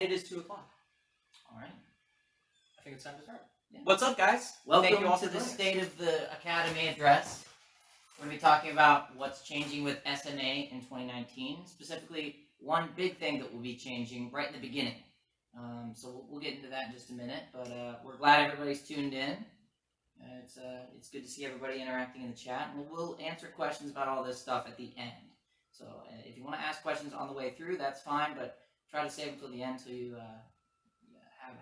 It is 2 o'clock. All right. I think it's time to start. Yeah. What's up, guys? Welcome Thank you all to for the joining us. State of the Academy address. We're going to be talking about what's changing with SMA in 2019. Specifically, one big thing that will be changing right in the beginning. So we'll get into that in just a minute. But we're glad everybody's tuned in. It's good to see everybody interacting in the chat. And we'll answer questions about all this stuff at the end. So if you want to ask questions on the way through, that's fine. But try to save them until the end until you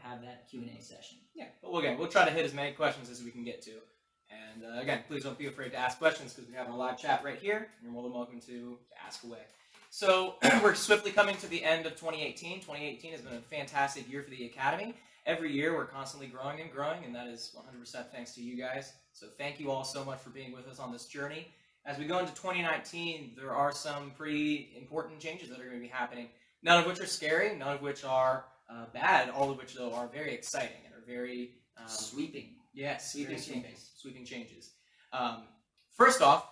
have that Q&A session. Yeah, but again, we'll try to hit as many questions as we can get to. And again, please don't be afraid to ask questions because we have our live chat right here. You're more than welcome to ask away. So we're swiftly coming to the end of 2018. 2018 has been a fantastic year for the Academy. Every year we're constantly growing, and that is 100% thanks to you guys. So thank you all so much for being with us on this journey. As we go into 2019, there are some pretty important changes that are going to be happening. None of which are scary, none of which are bad, all of which, though, are very exciting and are very sweeping. Yes, Sweeping changes. Sweeping changes. First off,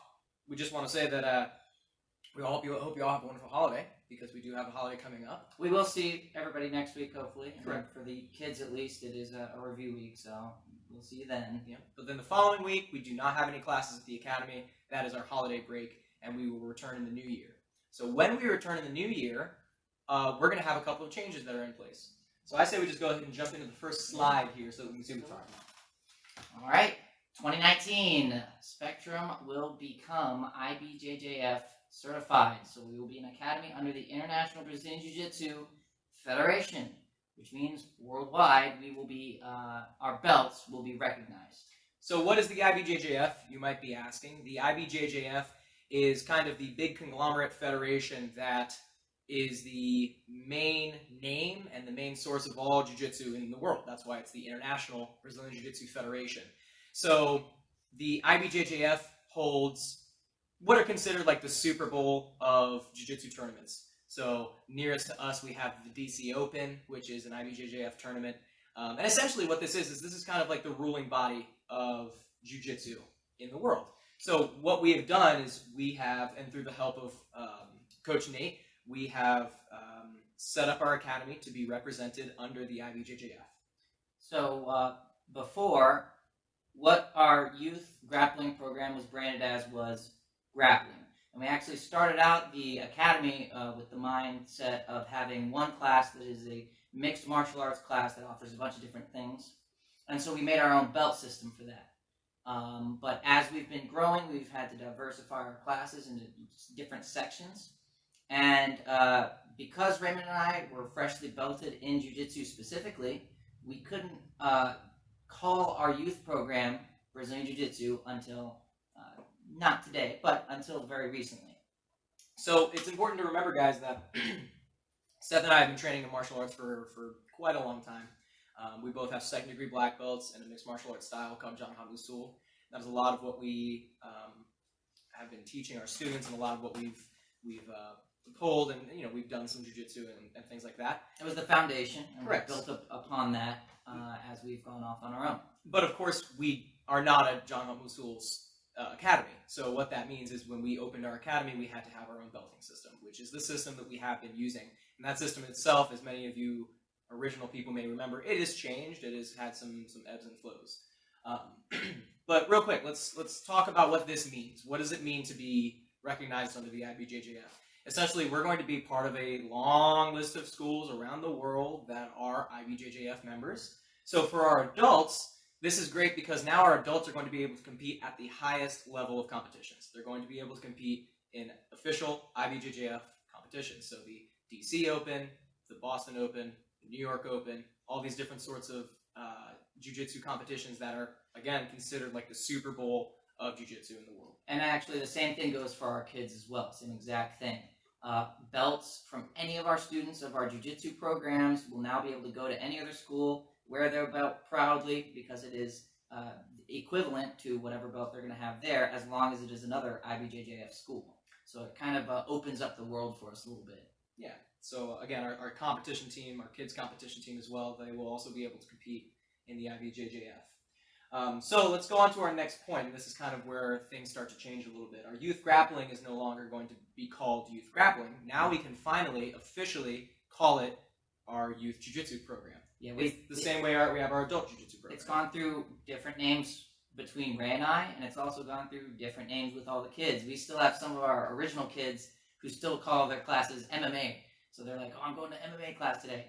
we just want to say that we all hope you all have a wonderful holiday, because we do have a holiday coming up. We will see everybody next week, hopefully. Correct. For the kids, at least, it is a review week, so we'll see you then. Yeah. But then the following week, we do not have any classes at the Academy. That is our holiday break, and we will return in the new year. So when we return in the new year, we're going to have a couple of changes that are in place. So I say we just go ahead and jump into the first slide here so that we can see what we're talking about. All right, 2019, Spectrum will become IBJJF certified. So we will be an academy under the International Brazilian Jiu-Jitsu Federation, which means worldwide we will be, our belts will be recognized. So what is the IBJJF, you might be asking? The IBJJF is kind of the big conglomerate federation that is the main name and the main source of all jiu-jitsu in the world. That's why it's the International Brazilian Jiu-Jitsu Federation. So the IBJJF holds what are considered like the Super Bowl of jiu-jitsu tournaments. So nearest to us, we have the DC Open, which is an IBJJF tournament. And essentially what this is kind of like the ruling body of jiu-jitsu in the world. So what we have done is we have, and through the help of Coach Nate, we have set up our academy to be represented under the IBJJF. So before, what our youth grappling program was branded as was grappling. And we actually started out the academy with the mindset of having one class that is a mixed martial arts class that offers a bunch of different things. And so we made our own belt system for that. But as we've been growing, we've had to diversify our classes into different sections. And because Raymond and I were freshly belted in jiu-jitsu specifically, we couldn't call our youth program Brazilian Jiu-Jitsu until, not today, but until very recently. So it's important to remember, guys, that Seth and I have been training in martial arts for quite a long time. We both have second-degree black belts in a mixed martial arts style called John Musul. That is a lot of what we have been teaching our students, and a lot of what we've pulled, and we've done some jiu-jitsu and things like that. It was the foundation, and Correct. We built up upon that as we've gone off on our own. But of course, we are not a John Musul's academy. So what that means is when we opened our academy, we had to have our own belting system, which is the system that we have been using. And that system itself, as many of you original people may remember, it has changed. It has had some ebbs and flows. But real quick, let's talk about what this means. What does it mean to be recognized under the IBJJF? Essentially, we're going to be part of a long list of schools around the world that are IBJJF members. So for our adults, this is great because now our adults are going to be able to compete at the highest level of competitions. They're going to be able to compete in official IBJJF competitions. So the DC Open, the Boston Open, the New York Open, all these different sorts of jiu-jitsu competitions that are, again, considered like the Super Bowl of jiu-jitsu in the world. And actually, the same thing goes for our kids as well. Same exact thing. Belts from any of our students of our jiu-jitsu programs will now be able to go to any other school, wear their belt proudly, because it is equivalent to whatever belt they're going to have there, as long as it is another IBJJF school. So it kind of opens up the world for us a little bit. Yeah. So again, our competition team, our kids' competition team as well, they will also be able to compete in the IBJJF. So let's go on to our next point, and this is kind of where things start to change a little bit. Our youth grappling is no longer going to be called youth grappling. Now we can finally, officially call it our youth jiu-jitsu program. Yeah, It's the same way we have our adult jiu-jitsu program. It's gone through different names between Ray and I, and it's also gone through different names with all the kids. We still have some of our original kids who still call their classes MMA. So they're like, oh, I'm going to MMA class today.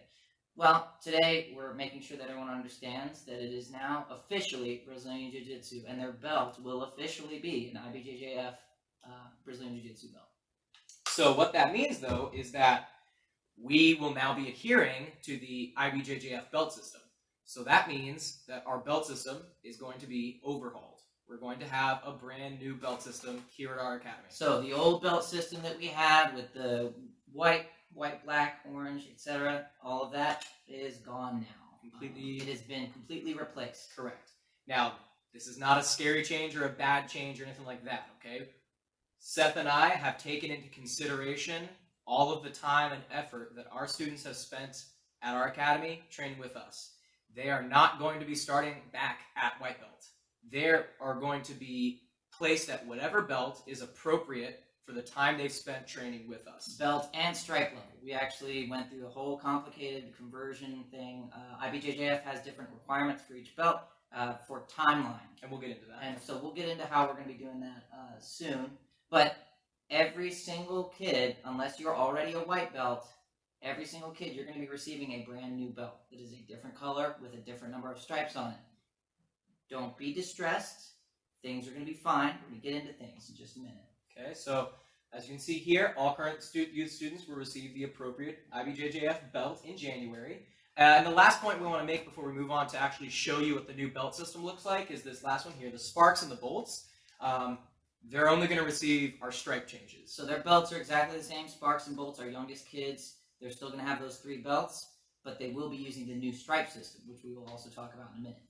Well, today we're making sure that everyone understands that it is now officially Brazilian Jiu-Jitsu, and their belt will officially be an IBJJF Brazilian Jiu-Jitsu belt. So what that means, though, is that we will now be adhering to the IBJJF belt system. So that means that our belt system is going to be overhauled. We're going to have a brand new belt system here at our academy. So the old belt system that we had with the white, black, orange, etc., all of that is gone now. Completely. It has been completely replaced. Correct. Now, this is not a scary change or a bad change or anything like that, okay? Seth and I have taken into consideration all of the time and effort that our students have spent at our academy training with us. They are not going to be starting back at white belt. They are going to be placed at whatever belt is appropriate for the time they've spent training with us. Belt and stripe level. We actually went through a whole complicated conversion thing. IBJJF has different requirements for each belt for timeline. And we'll get into that. And so we'll get into how we're going to be doing that soon. But every single kid, unless you're already a white belt, every single kid, you're going to be receiving a brand new belt that is a different color with a different number of stripes on it. Don't be distressed. Things are going to be fine. We're going to get into things in just a minute. Okay, so as you can see here, all current youth students will receive the appropriate IBJJF belt in January. And the last point we want to make before we move on to actually show you what the new belt system looks like is this last one here, the sparks and the bolts. They're only going to receive our stripe changes. So their belts are exactly the same. Sparks and bolts, our youngest kids, they're still going to have those 3 belts, but they will be using the new stripe system, which we will also talk about in a minute.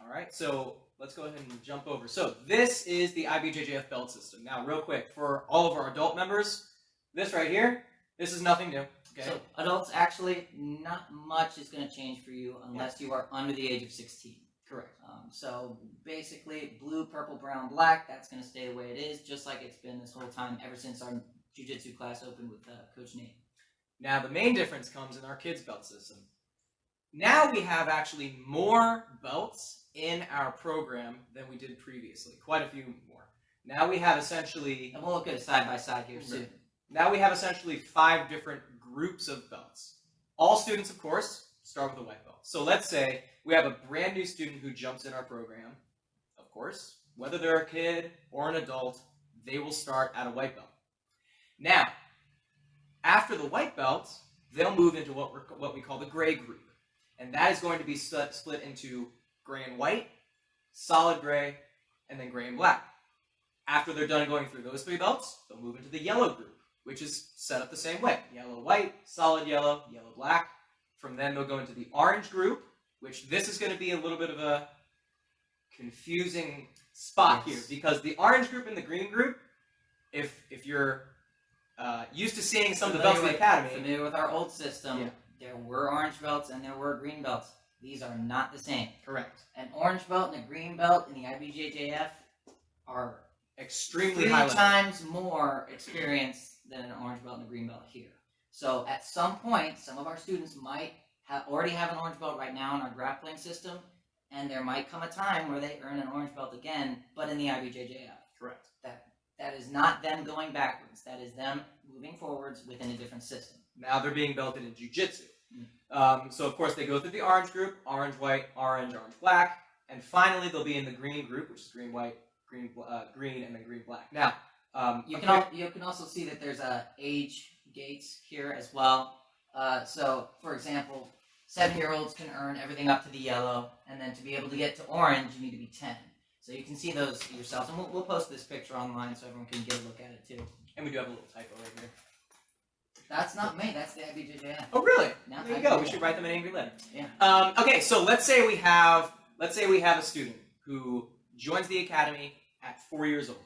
All right, so let's go ahead and jump over. So this is the IBJJF belt system. Now, real quick, for all of our adult members, this right here, this is nothing new. Okay. So adults, actually, not much is going to change for you unless you are under the age of 16. Correct. So basically, blue, purple, brown, black, that's going to stay the way it is, just like it's been this whole time ever since our jiu-jitsu class opened with Coach Nate. Now, the main difference comes in our kids' belt system. Now we have actually more belts in our program than we did previously. Quite a few more. Now we have essentially... And we'll look at it side by side here soon. Now we have essentially 5 different groups of belts. All students, of course, start with a white belt. So let's say we have a brand new student who jumps in our program. Of course, whether they're a kid or an adult, they will start at a white belt. Now, after the white belt, they'll move into what we call the gray group. And that is going to be split into gray and white, solid gray, and then gray and black. After they're done going through those 3 belts, they'll move into the yellow group, which is set up the same way. Yellow, white, solid yellow, yellow, black. From then they'll go into the orange group, which this is going to be a little bit of a confusing spot here, because the orange group and the green group, if you're used to seeing some of the belts in the academy, familiar with our old system, yeah. There were orange belts and there were green belts. These are not the same. Correct. An orange belt and a green belt in the IBJJF are extremely 3 high level. times more experience than an orange belt and a green belt here. So at some point, some of our students might already have an orange belt right now in our grappling system, and there might come a time where they earn an orange belt again, but in the IBJJF. Correct. That is not them going backwards. That is them moving forwards within a different system. Now they're being belted in jiu-jitsu. So of course they go through the orange group, orange, white, orange, black, and finally they'll be in the green group, which is green, white, green, and then green, black. Now, you can also see that there's age gates here as well. So, for example, 7-year-olds can earn everything up to the yellow, and then to be able to get to orange, you need to be 10. So you can see those yourselves, and we'll post this picture online so everyone can get a look at it too. And we do have a little typo right here. That's not me. That's the IBJJF. Oh, really? Now there you go. We should write them an angry letter. Yeah. Okay, so let's say we have a student who joins the academy at 4 years old.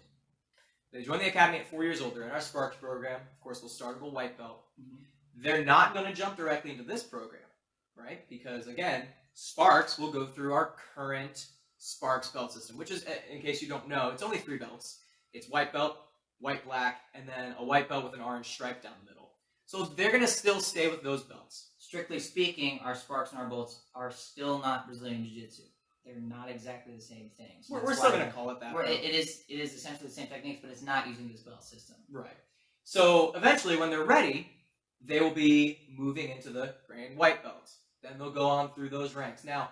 They join the academy at 4 years old. They're in our Sparks program. Of course, they'll start with a white belt. Mm-hmm. They're not going to jump directly into this program, right? Because again, Sparks will go through our current Sparks belt system, which is, in case you don't know, it's only 3 belts. It's white belt, white, black, and then a white belt with an orange stripe down the middle. So they're going to still stay with those belts. strictly speaking, our sparks and our bolts are still not Brazilian Jiu-Jitsu. They're not exactly the same thing. So We're still going to call it that. It is essentially the same techniques, but it's not using this belt system. Right. So eventually, when they're ready, they will be moving into the gray and white belts. Then they'll go on through those ranks. Now,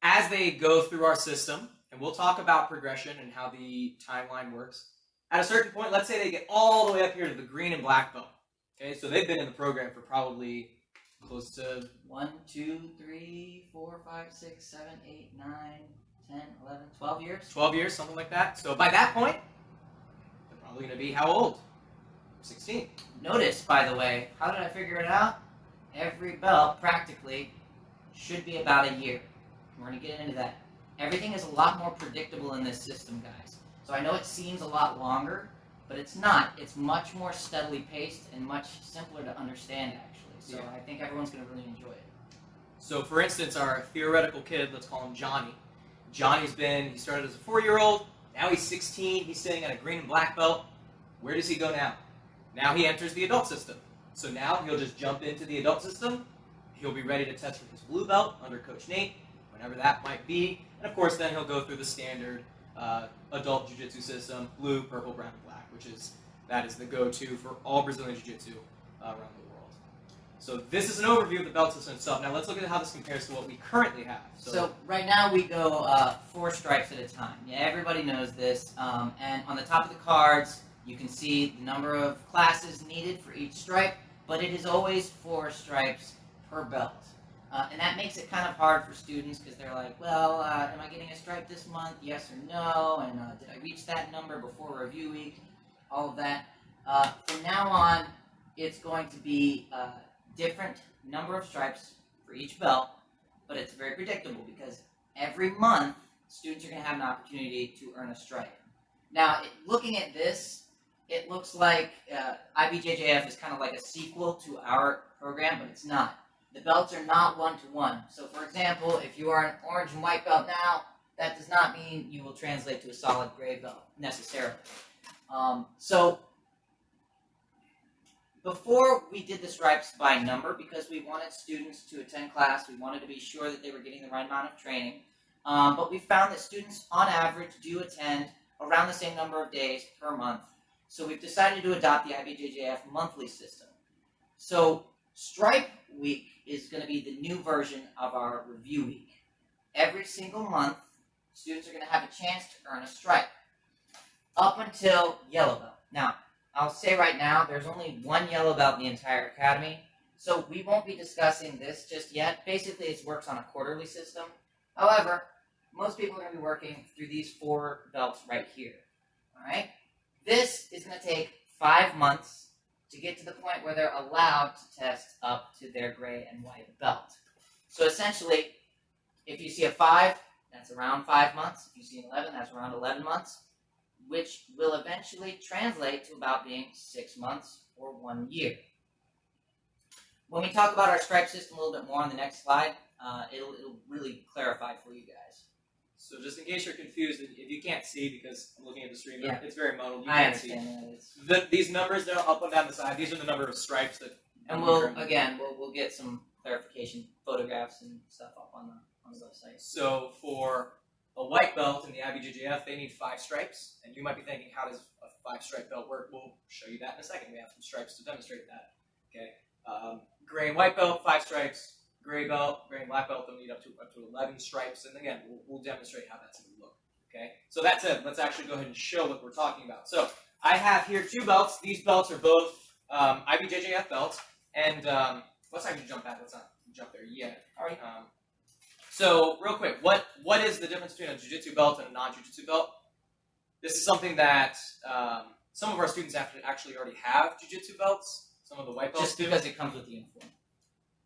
as they go through our system, and we'll talk about progression and how the timeline works, at a certain point, let's say they get all the way up here to the green and black belt. Okay, so they've been in the program for probably close to 1, 2, 3, 4, 5, 6, 7, 8, 9, 10, 11, 12 years? 12 years, something like that. So by that point, they're probably going to be how old? 16. Notice, by the way, how did I figure it out? Every belt, practically, should be about a year. We're going to get into that. Everything is a lot more predictable in this system, guys. So I know it seems a lot longer, but it's not. It's much more steadily paced and much simpler to understand, actually. So I think everyone's going to really enjoy it. So for instance, our theoretical kid, let's call him Johnny. He started as a 4-year-old, now he's 16, he's sitting at a green and black belt. Where does he go now? Now he enters the adult system. So now he'll just jump into the adult system. He'll be ready to test for his blue belt under Coach Nate, whenever that might be. And of course, then he'll go through the standard adult jiu-jitsu system, blue, purple, brown, and black, that is the go-to for all Brazilian jiu-jitsu around the world. So this is an overview of the belt system itself. Now let's look at how this compares to what we currently have. So right now we go 4 stripes at a time. Yeah, everybody knows this. And on the top of the cards, you can see the number of classes needed for each stripe, but it is always 4 stripes per belt. And that makes it kind of hard for students because they're like, well, am I getting a stripe this month? Yes or no? And did I reach that number before review week? All of that. From now on, it's going to be different number of stripes for each belt, but it's very predictable because every month, students are going to have an opportunity to earn a stripe. Now, looking at this, it looks like IBJJF is kind of like a sequel to our program, but it's not. The belts are not one-to-one. So, for example, if you are an orange and white belt now, that does not mean you will translate to a solid gray belt, necessarily. So, before we did the stripes by number, because we wanted students to attend class, we wanted to be sure that they were getting the right amount of training, but we found that students, on average, do attend around the same number of days per month. So we've decided to adopt the IBJJF monthly system. So stripe week is going to be the new version of our review week. Every single month, students are going to have a chance to earn a stripe, up until yellow belt. Now, I'll say right now, there's only 1 yellow belt in the entire academy, so we won't be discussing this just yet. Basically, it works on a quarterly system. However, most people are going to be working through these 4 belts right here. All right? This is going to take 5 months to get to the point where they're allowed to test up to their gray and white belt. So essentially, if you see a 5, that's around 5 months. If you see an 11, that's around 11 months, which will eventually translate to about being 6 months or 1 year. When we talk about our stripe system a little bit more on the next slide, it'll really clarify for you guys. So just in case you're confused, if you can't see because I'm looking at the stream, Yeah. it's very muddled. You I can't see. understand that. These numbers that are up and down the side, these are the number of stripes that. And we'll get some clarification photographs and stuff up on the website. So for a white belt in the IBJJF, they need 5 stripes, and you might be thinking, how does a 5-stripe belt work? We'll show you that in a second. We have some stripes to demonstrate that. Okay, gray and white belt, 5 stripes. Gray belt, gray and black belt, they'll need up to 11 stripes, and again, we'll demonstrate how that's going to look. Okay, so that's it. Let's actually go ahead and show what we're talking about. So I have here 2 belts. These belts are both IBJJF belts, and let's actually jump back. Let's not jump there yet. All right. So real quick, what is the difference between a jiu-jitsu belt and a non-jiu-jitsu belt? This is something that some of our students actually already have jiu-jitsu belts. Some of the white belts Just because it comes with the uniform.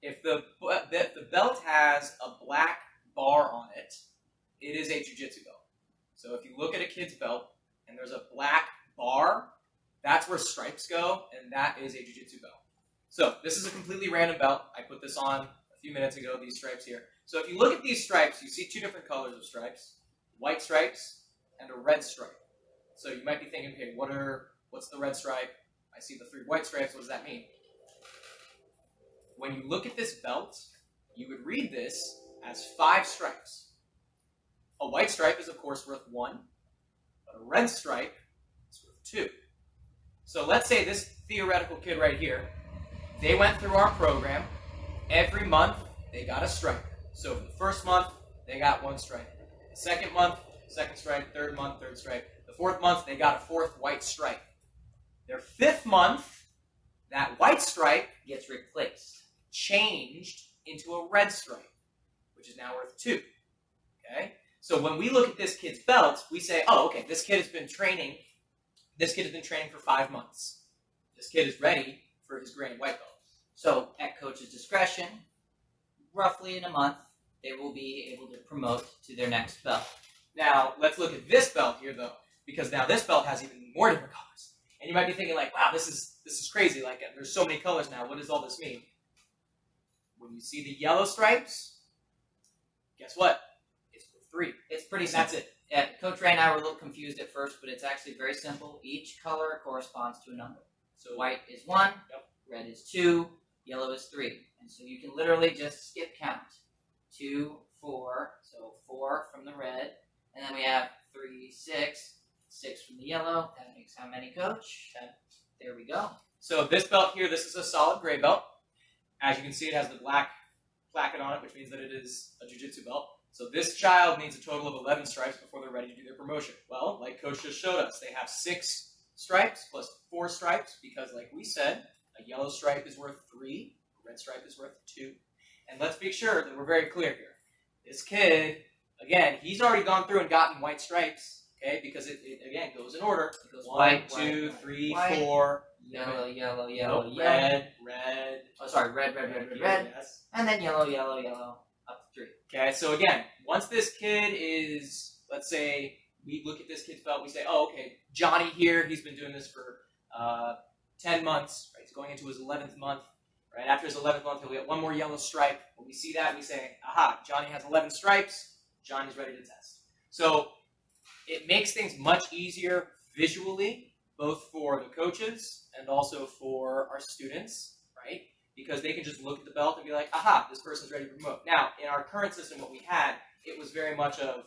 If the belt has a black bar on it, it is a jiu-jitsu belt. So if you look at a kid's belt and there's a black bar, that's where stripes go, and that is a jiu-jitsu belt. So this is a completely random belt. I put this on a few minutes ago, these stripes here. So if you look at these stripes, you see 2 different colors of stripes, white stripes and a red stripe. So you might be thinking, okay, what's the red stripe? I see the 3 white stripes. What does that mean? when you look at this belt, you would read this as 5 stripes. A white stripe is, of course, worth 1, but a red stripe is worth 2. So let's say this theoretical kid right here, they went through our program. Every month, they got a stripe. So for the first month, they got 1 stripe. The second month, second stripe. Third month, third stripe. The fourth month, they got a 4th white stripe. Their 5th month, that white stripe Gets replaced. changed into a red stripe, which is now worth 2. Okay? So when we look at this kid's belt, we say, oh, okay, this kid has been training. This kid has been training for 5 months. This kid is ready for his gray and white belt. So at coach's discretion, roughly in a month, they will be able to promote to their next belt. Now, let's look at this belt here, though, because now this belt has even more different colors. And you might be thinking, like, wow, this is crazy. Like, there's so many colors now. What does all this mean? When you see the yellow stripes, guess what? It's worth 3. It's pretty And that's simple. it. Yeah, Coach Ray and I were a little confused at first, but it's actually very simple. Each color corresponds to a number. So white is 1, Yep. red is 2, yellow is 3. And so you can literally just skip count. 2, 4, so 4 from the red, and then we have 3, 6, 6 from the yellow. That makes how many, Coach? There we go. So this belt here, this is a solid gray belt. As you can see, it has the black placket on it, which means that it is a jiu-jitsu belt. So this child needs a total of 11 stripes before they're ready to do their promotion. Well, like Coach just showed us, they have 6 stripes plus 4 stripes because, like we said, a yellow stripe is worth 3, a red stripe is worth 2. And let's be sure that we're very clear here. This kid, again, he's already gone through and gotten white stripes, okay? Because it again, goes in order. It goes 1, white, 2, white, 3, white, 4. Yellow, yellow, Nope, yellow, yellow. red. Oh, sorry, red, red, red, red, red. Yes. And then yellow, yellow, yellow, up to 3. Okay, so again, once this kid is, let's say, we look at this kid's belt, we say, oh, okay, Johnny here, he's been doing this for 10 months, right? He's going into his 11th month, right? After his 11th month, he'll get 1 more yellow stripe. When we see that, we say, aha, Johnny has 11 stripes, Johnny's ready to test. So it makes things much easier visually, both for the coaches and also for our students, right? Because they can just look at the belt and be like, aha, this person's ready to promote. Now, in our current system, what we had, it was very much of,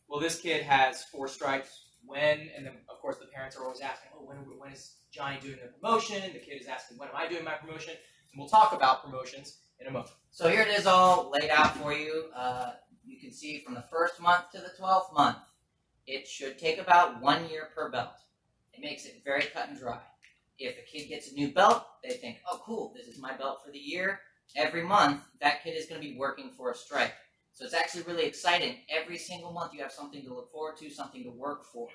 well, this kid has 4 stripes, when? And then, of course, the parents are always asking, oh, when is Johnny doing their promotion? The kid is asking, when am I doing my promotion? And we'll talk about promotions in a moment. So here it is all laid out for you. You can see from the 1st month to the 12th month, it should take about 1 year per belt. It makes it very cut and dry. If a kid gets a new belt, they think, oh, cool, this is my belt for the year. Every month, that kid is going to be working for a stripe. So it's actually really exciting. Every single month, you have something to look forward to, something to work for.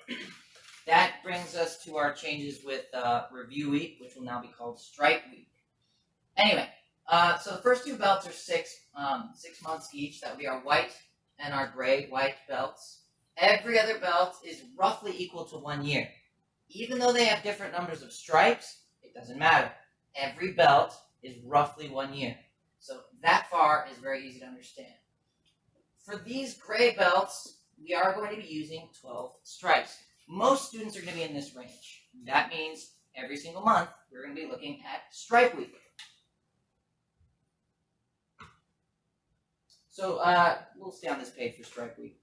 That brings us to our changes with Review Week, which will now be called Stripe Week. Anyway, so the first 2 belts are 6 months each. That would be our white and our gray-white belts. Every other belt is roughly equal to 1 year. Even though they have different numbers of stripes, it doesn't matter. Every belt is roughly 1 year. So that far is very easy to understand. For these gray belts, we are going to be using 12 stripes. Most students are going to be in this range. That means every single month, we're going to be looking at Stripe Week. So we'll stay on this page for Stripe Week.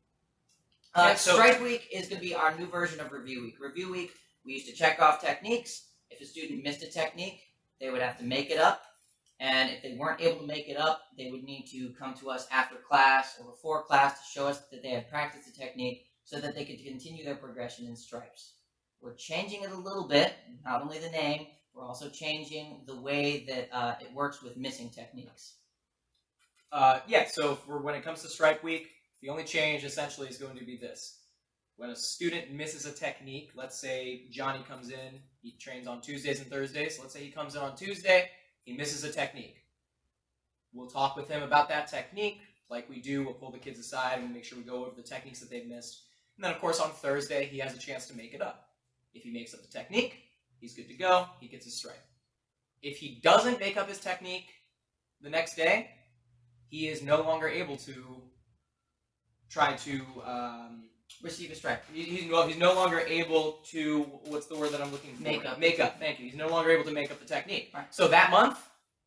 Stripe Week is going to be our new version of Review Week. Review Week, we used to check off techniques. If a student missed a technique, they would have to make it up. And if they weren't able to make it up, they would need to come to us after class or before class to show us that they had practiced the technique so that they could continue their progression in stripes. We're changing it a little bit, not only the name, we're also changing the way that it works with missing techniques. So when it comes to Stripe Week, the only change essentially is going to be this. When a student misses a technique, let's say Johnny comes in, he trains on Tuesdays and Thursdays. Let's say he comes in on Tuesday, he misses a technique. We'll talk with him about that technique. Like we do, we'll pull the kids aside and make sure we go over the techniques that they've missed. And then, of course, on Thursday, he has a chance to make it up. If he makes up the technique, he's good to go. He gets his stripe. If he doesn't make up his technique the next day, he is no longer able to try to receive a stripe. He's no longer able to, what's the word that I'm looking for? Make up. Make up, thank you. He's no longer able to make up the technique. Right. So that month,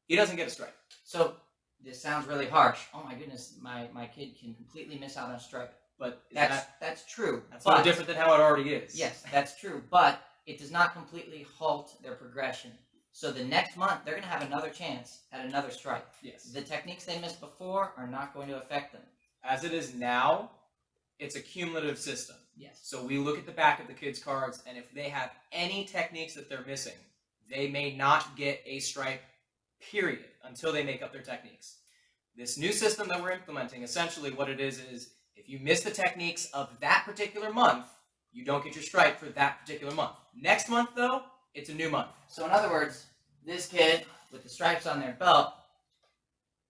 he doesn't get a stripe. So this sounds really harsh. Oh my goodness, my kid can completely miss out on a stripe. But That's true. that's no different than how it already is. Yes, that's true. But it does not completely halt their progression. So the next month, they're going to have another chance at another stripe. Yes. The techniques they missed before are not going to affect them. As it is now, it's a cumulative system. Yes. So we look at the back of the kids' cards, and if they have any techniques that they're missing, they may not get a stripe, period, until they make up their techniques. This new system that we're implementing, essentially what it is if you miss the techniques of that particular month, you don't get your stripe for that particular month. Next month, though, it's a new month. So in other words, this kid with the stripes on their belt,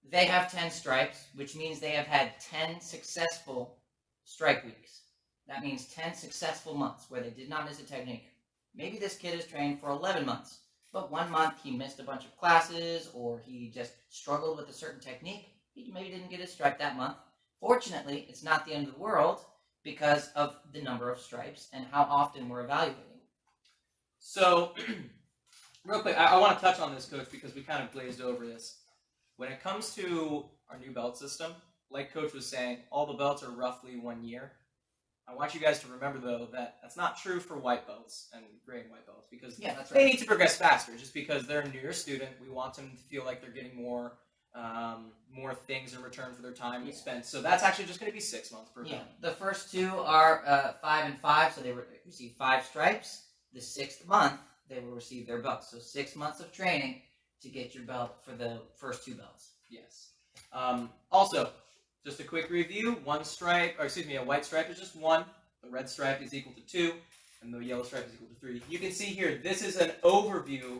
they have 10 stripes, which means they have had 10 successful stripe weeks. That means 10 successful months where they did not miss a technique. Maybe this kid is trained for 11 months, but 1 month he missed a bunch of classes or he just struggled with a certain technique. He maybe didn't get his stripe that month. Fortunately, it's not the end of the world because of the number of stripes and how often we're evaluating. So, real quick, I want to touch on this, Coach, because we kind of glazed over this. When it comes to our new belt system, like Coach was saying, all the belts are roughly 1 year. I want you guys to remember, though, that that's not true for white belts and gray and white belts, because they need to progress faster. Just because they're a newer student, we want them to feel like they're getting more things in return for their time spent. So that's actually just going to be 6 months per belt. The first two are 5 and 5, so they receive 5 stripes. The 6th month, they will receive their belt. So 6 months of training to get your belt for the first 2 belts. Yes. Also, just a quick review, a white stripe is just 1, the red stripe is equal to 2, and the yellow stripe is equal to 3. You can see here, this is an overview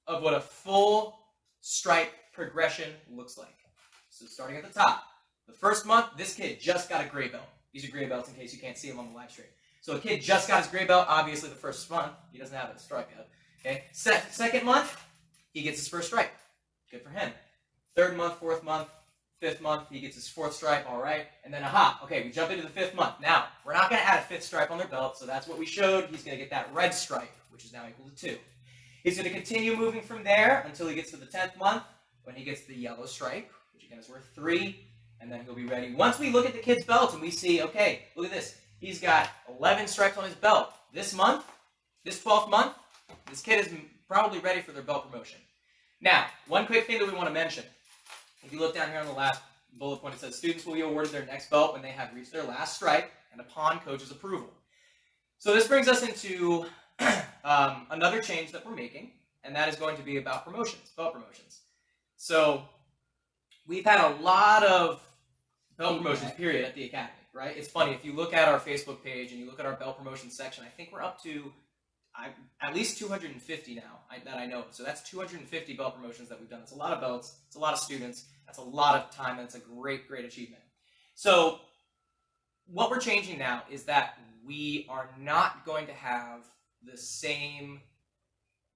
of what a full stripe progression looks like. So starting at the top, the first month, this kid just got a gray belt. These are gray belts in case you can't see them on the live stream. So a kid just got his gray belt, obviously the first month, he doesn't have a stripe yet. Okay. Second month, he gets his first stripe. Good for him. 3rd month, 4th month, 5th month, he gets his 4th stripe, all right. And then, okay, we jump into the 5th month. Now, we're not going to add a 5th stripe on their belt, so that's what we showed. He's going to get that red stripe, which is now equal to 2. He's going to continue moving from there until he gets to the 10th month, when he gets the yellow stripe, which again is worth 3, and then he'll be ready. Once we look at the kid's belt and we see, okay, look at this. He's got 11 stripes on his belt. This month, this 12th month, this kid is probably ready for their belt promotion. Now, one quick thing that we want to mention. If you look down here on the last bullet point, it says students will be awarded their next belt when they have reached their last stripe and upon coach's approval. So this brings us into another change that we're making, and that is going to be about promotions, belt promotions. So we've had a lot of belt promotions, period, at the academy, right? It's funny, if you look at our Facebook page and you look at our belt promotions section, I think we're up to at least 250 now that I know. So that's 250 belt promotions that we've done. It's a lot of belts. It's a lot of students. That's a lot of time. That's a great, great achievement. So what we're changing now is that we are not going to have the same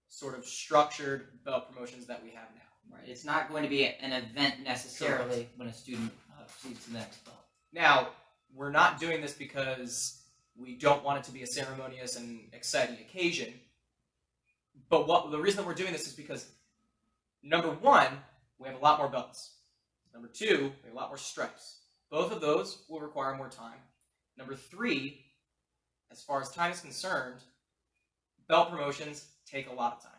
sort of structured belt promotions that we have now. Right. It's not going to be an event necessarily when a student proceeds to the next belt. Now, we're not doing this because we don't want it to be a ceremonious and exciting occasion. But the reason that we're doing this is because, number 1, we have a lot more belts. Number 2, we have a lot more stripes. Both of those will require more time. Number 3, as far as time is concerned, belt promotions take a lot of time.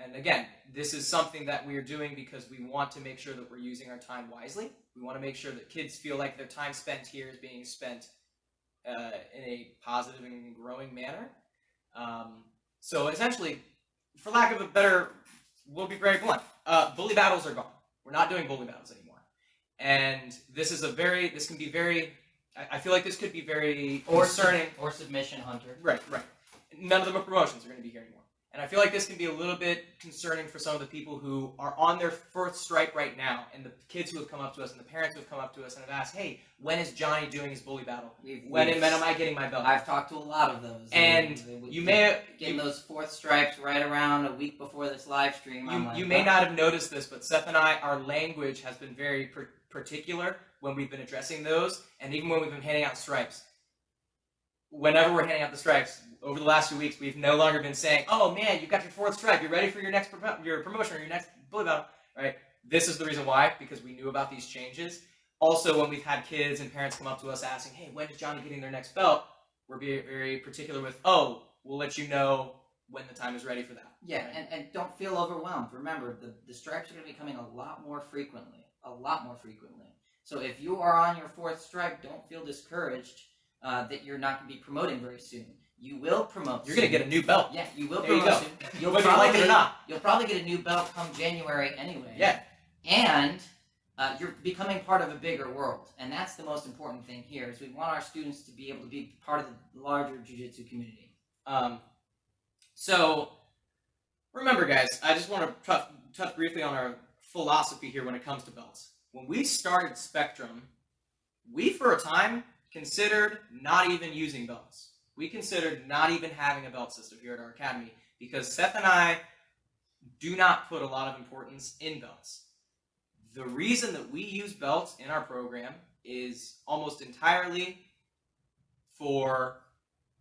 And again, this is something that we are doing because we want to make sure that we're using our time wisely. We want to make sure that kids feel like their time spent here is being spent in a positive and growing manner. So essentially, for lack of a better, we'll be very blunt, bully battles are gone. We're not doing bully battles anymore. And this can be very, I feel like this could be very concerning. Or submission hunter. Right. None of them are promotions are going to be here anymore. And I feel like this can be a little bit concerning for some of the people who are on their first stripe right now, and the kids who have come up to us, and the parents who have come up to us and have asked, hey, when is Johnny doing his bully battle? When am I getting my belt? I've talked to a lot of those. And you may have... Getting those 4th stripes right around a week before this live stream. You may not have noticed this, but Seth and I, our language has been very particular when we've been addressing those, and even when we've been handing out stripes. Whenever we're handing out the stripes, over the last few weeks, we've no longer been saying, oh man, you got your 4th stripe, you're ready for your next promotion or your next fully belt, right? This is the reason why, because we knew about these changes. Also, when we've had kids and parents come up to us asking, hey, when is Johnny getting their next belt? We're being very particular with, oh, we'll let you know when the time is ready for that. Yeah, and don't feel overwhelmed. Remember, the stripes are going to be coming a lot more frequently. So if you are on your 4th stripe, don't feel discouraged that you're not going to be promoting very soon. You will promote. You're going to get a new belt. Yeah, you will there you promote go. soon. You'll Whether probably, you like it or not. You'll probably get a new belt come January anyway. Yeah. And you're becoming part of a bigger world. And that's the most important thing here, is we want our students to be able to be part of the larger jiu-jitsu community. So, remember guys, I just want to touch briefly on our philosophy here when it comes to belts. When we started Spectrum, we for a time considered not even using belts. We considered not even having a belt system here at our academy because Seth and I do not put a lot of importance in belts. The reason that we use belts in our program is almost entirely for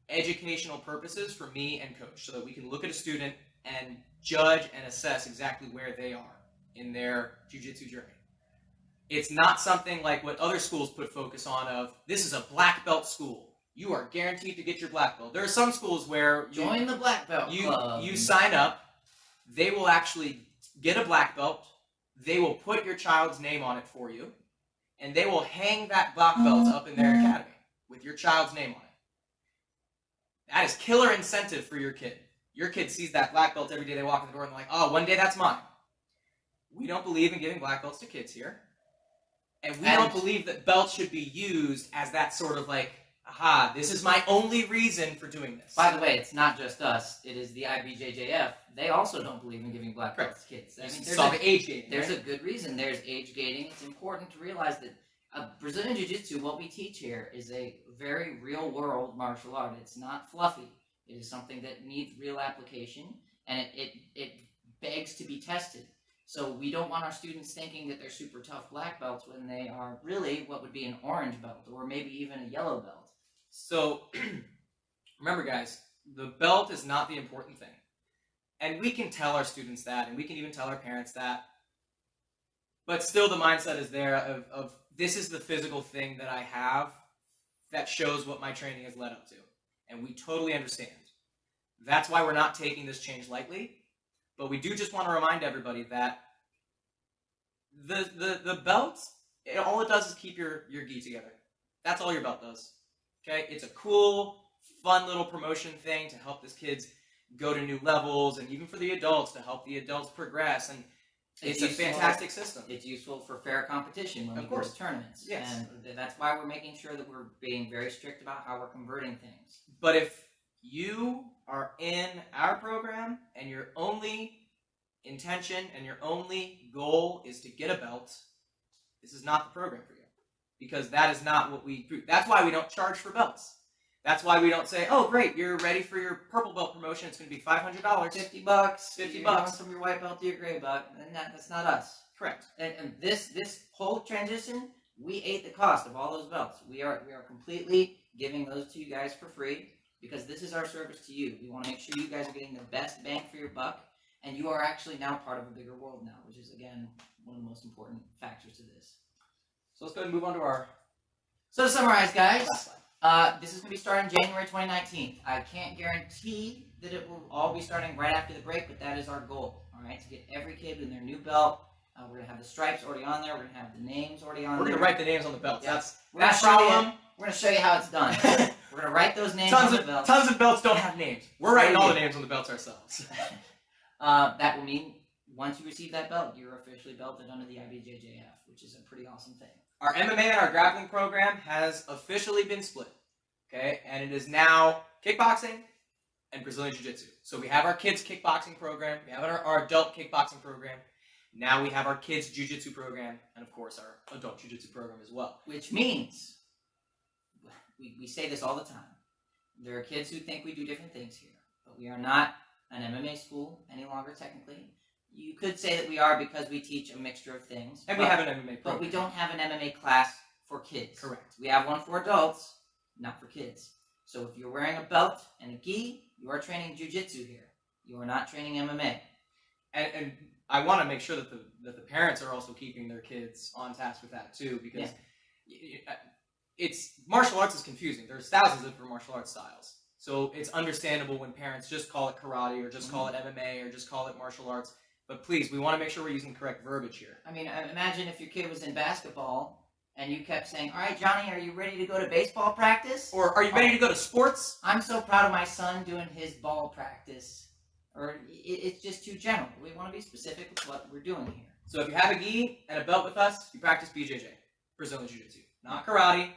educational purposes for me and coach, so that we can look at a student and judge and assess exactly where they are in their jiu-jitsu journey. It's not something like what other schools put focus on of, this is a black belt school. You are guaranteed to get your black belt. There are some schools where join the black belt club. You sign up, they will actually get a black belt, they will put your child's name on it for you, and they will hang that black belt up in their academy with your child's name on it. That is killer incentive for your kid. Your kid sees that black belt every day they walk in the door and they're like, oh, one day that's mine. We don't believe in giving black belts to kids here. And we don't believe that belts should be used as that sort of like, aha, this is my only reason for doing this. By the way, it's not just us. It is the IBJJF. They also don't believe in giving black belts to kids. I mean, there's age gating. There's a good reason. There's age gating. It's important to realize that Brazilian Jiu-Jitsu, what we teach here, is a very real-world martial art. It's not fluffy. It is something that needs real application, and it begs to be tested. So we don't want our students thinking that they're super tough black belts when they are really what would be an orange belt or maybe even a yellow belt. So remember, guys, the belt is not the important thing. And we can tell our students that, and we can even tell our parents that. But still the mindset is there of this is the physical thing that I have that shows what my training has led up to. And we totally understand. That's why we're not taking this change lightly. But we do just want to remind everybody that the belt, all it does is keep your gi together. That's all your belt does. Okay? It's a cool, fun little promotion thing to help these kids go to new levels, and even for the adults to help the adults progress. And it's a fantastic system. It's useful for fair competition when we go to tournaments. Yes. And that's why we're making sure that we're being very strict about how we're converting things. But if you are in our program and your only intention and your only goal is to get a belt, this is not the program for you. Because that is not what we do. That's why we don't charge for belts. That's why we don't say, oh, great, you're ready for your purple belt promotion. It's going to be $500. $50. $50 from your white belt to your gray belt. And that's not us. Correct. And this whole transition, we ate the cost of all those belts. We are completely giving those to you guys for free because this is our service to you. We want to make sure you guys are getting the best bang for your buck, and you are actually now part of a bigger world now, which is, again, one of the most important factors to this. So let's go ahead and move on to our... So to summarize, guys, last slide. this is going to be starting January 2019. I can't guarantee that it will all be starting right after the break, but that is our goal, all right, to get every kid in their new belt. We're going to have the stripes already on there. We're going to have the names already on there. We're going to write the names on the belts. Yeah. That's We're going to show you how it's done. We're going to write those names on the belts. Tons of belts don't have names. We're writing all the names on the belts ourselves. That will mean once you receive that belt, you're officially belted under the IBJJF, which is a pretty awesome thing. Our MMA and our grappling program has officially been split, okay? And it is now kickboxing and Brazilian Jiu-Jitsu. So we have our kids' kickboxing program, we have our adult kickboxing program, now we have our kids' Jiu-Jitsu program, and of course our adult Jiu-Jitsu program as well. Which means, we say this all the time, there are kids who think we do different things here, but we are not an MMA school any longer technically. You could say that we are because we teach a mixture of things. And we have an MMA program. But we don't have an MMA class for kids. Correct. We have one for adults, not for kids. So if you're wearing a belt and a gi, you are training jiu-jitsu here. You are not training MMA. And I want to make sure that the parents are also keeping their kids on task with that too, because it's martial arts is confusing. There's thousands of different martial arts styles, so it's understandable when parents just call it karate or just call it MMA or just call it martial arts. But please, we want to make sure we're using the correct verbiage here. I mean, imagine if your kid was in basketball and you kept saying, "All right, Johnny, are you ready to go to baseball practice? Or are you ready to go to sports? I'm so proud of my son doing his ball practice." Or it's just too general. We want to be specific with what we're doing here. So if you have a gi and a belt with us, you practice BJJ, Brazilian Jiu-Jitsu. Not karate,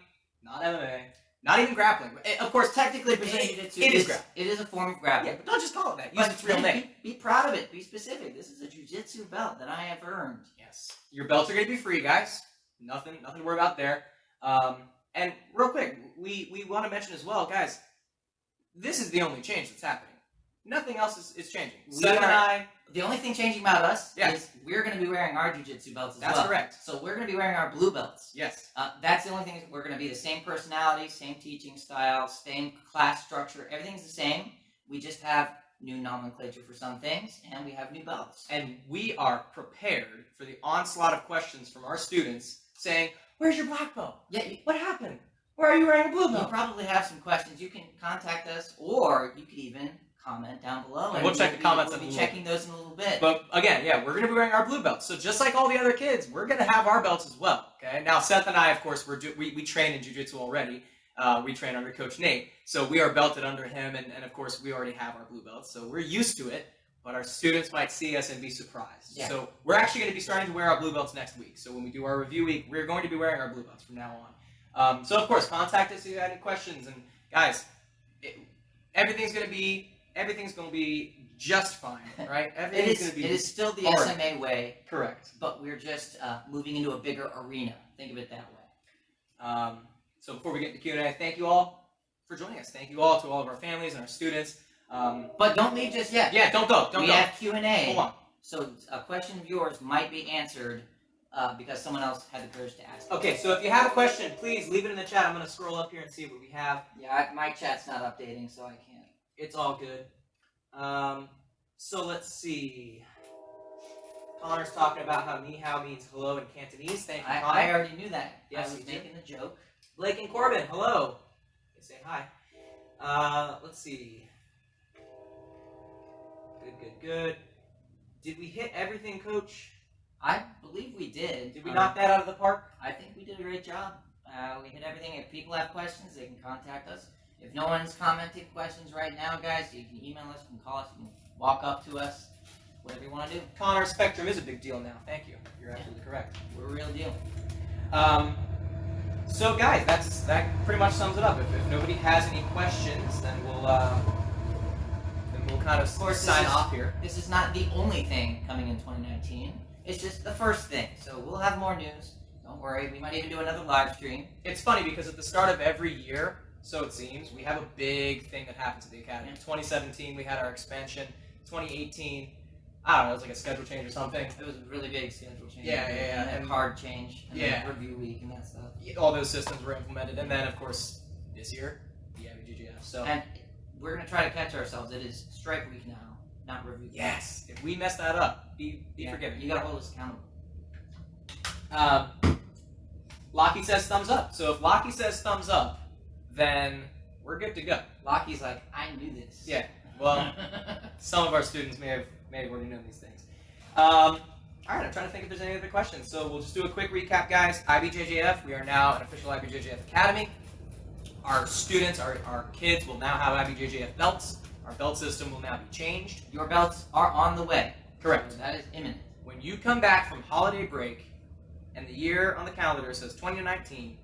not MMA, not even grappling. Of course, Technically, Brazilian Jiu-Jitsu it is a form of grappling. Yeah, but don't just call it that. Use its real name. Be proud of it. Be specific. This is a Jiu-Jitsu belt that I have earned. Yes. Your belts are going to be free, guys. Nothing to worry about there. And real quick, we want to mention as well, guys, this is the only change that's happening. Nothing else is changing. The only thing changing about us is we're going to be wearing our Jiu-Jitsu belts as well. That's correct. So we're going to be wearing our blue belts. Yes. That's the only thing. We're going to be the same personality, same teaching style, same class structure. Everything's the same. We just have new nomenclature for some things, and we have new belts. And we are prepared for the onslaught of questions from our students saying, "Where's your black belt? Yeah. What happened? Where are you wearing a blue belt?" You probably have some questions. You can contact us, or you could even comment down below. And we'll check the comments. We'll be checking those in a little bit. But again, we're going to be wearing our blue belts. So just like all the other kids, we're going to have our belts as well. Okay. Now Seth and I, of course, we train in jiu-jitsu already. We train under Coach Nate, so we are belted under him, and of course we already have our blue belts, so we're used to it. But our students might see us and be surprised. Yeah. So we're actually going to be starting to wear our blue belts next week. So when we do our review week, we're going to be wearing our blue belts from now on. So of course, contact us if you have any questions. And guys, everything's going to be just fine, right? It is still the SMA way. Correct. But we're just moving into a bigger arena. Think of it that way. So before we get into Q&A, thank you all for joining us. Thank you all to all of our families and our students. But don't leave just yet. Yeah, don't go. We have Q&A. Hold on. So a question of yours might be answered because someone else had the courage to ask. Okay, so if you have a question, please leave it in the chat. I'm going to scroll up here and see what we have. Yeah, my chat's not updating, so I can't. It's all good. So let's see. Connor's talking about how ni hao means hello in Cantonese. Thank you, Connor. I already knew that. Yes, I was making the joke. Blake and Corbin, hello. They say hi. Let's see. Good. Did we hit everything, Coach? I believe we did. Did we knock that out of the park? I think we did a great job. We hit everything. If people have questions, they can contact us. If no one's commenting questions right now, guys, you can email us, you can call us, you can walk up to us, whatever you want to do. Connor, Spectrum is a big deal now. Thank you. You're absolutely correct. We're a real deal. So, guys, that pretty much sums it up. If nobody has any questions, then we'll kind of sign off here. This is not the only thing coming in 2019. It's just the first thing. So we'll have more news. Don't worry. We might even do another live stream. It's funny because at the start of every year, so it seems, we have a big thing that happens at the Academy. In 2017, we had our expansion. 2018, I don't know, it was like a schedule change or something. It was a really big schedule change. Yeah. And a card change. And then review week and that stuff. All those systems were implemented. And then, of course, this year, the IBJJF. So. And we're going to try to catch ourselves. It is strike week now, not review week. Yes. If we mess that up, be forgiven. You got to hold us accountable. Lockie says thumbs up. So if Lockie says thumbs up, then we're good to go. Lockie's like, I knew this. Yeah. Well, some of our students may have already known these things. All right, I'm trying to think if there's any other questions. So we'll just do a quick recap, guys. IBJJF, we are now an official IBJJF Academy. Our students, our kids will now have IBJJF belts. Our belt system will now be changed. Your belts are on the way. Correct. So that is imminent. When you come back from holiday break and the year on the calendar says 2019,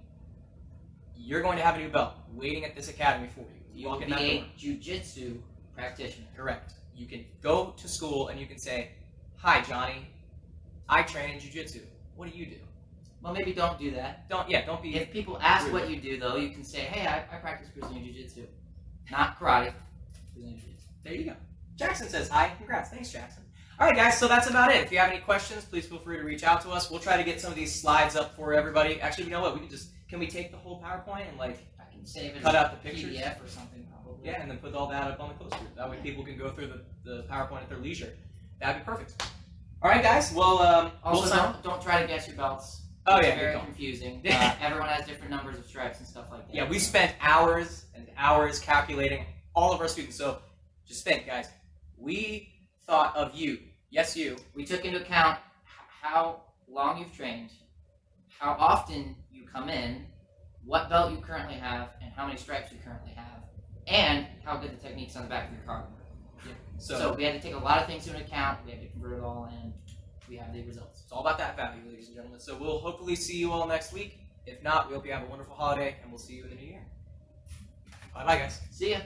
you're going to have a new belt waiting at this academy for you. You will be a jiu-jitsu practitioner. Correct. You can go to school and you can say, "Hi, Johnny. I train in jiu-jitsu. What do you do?" Well, maybe don't do that. Don't be. If people ask what you do, though, you can say, "Hey, I practice Brazilian jiu-jitsu, not karate." Brazilian jiu-jitsu. There you go. Jackson says hi. Congrats. Thanks, Jackson. All right, guys. So that's about it. If you have any questions, please feel free to reach out to us. We'll try to get some of these slides up for everybody. Actually, you know what? Can we take the whole PowerPoint and save it cut as out the pictures? PDF or something, probably. Yeah, and then put all that up on the poster. That way people can go through the PowerPoint at their leisure. That'd be perfect. All right, guys. Well, Also, we'll don't try to guess your belts. Oh, It's yeah, very good call. confusing. Everyone has different numbers of stripes and stuff like that. Yeah, we spent hours and hours calculating all of our students. So just think, guys. We thought of you. Yes, you. We took into account how long you've trained, how often you come in, what belt you currently have, and how many stripes you currently have, and how good the techniques on the back of your card were. Yeah. So we had to take a lot of things into account. We had to convert it all, and we have the results. It's all about that value, ladies and gentlemen. So we'll hopefully see you all next week. If not, we hope you have a wonderful holiday, and we'll see you in the new year. Bye-bye, guys. See ya.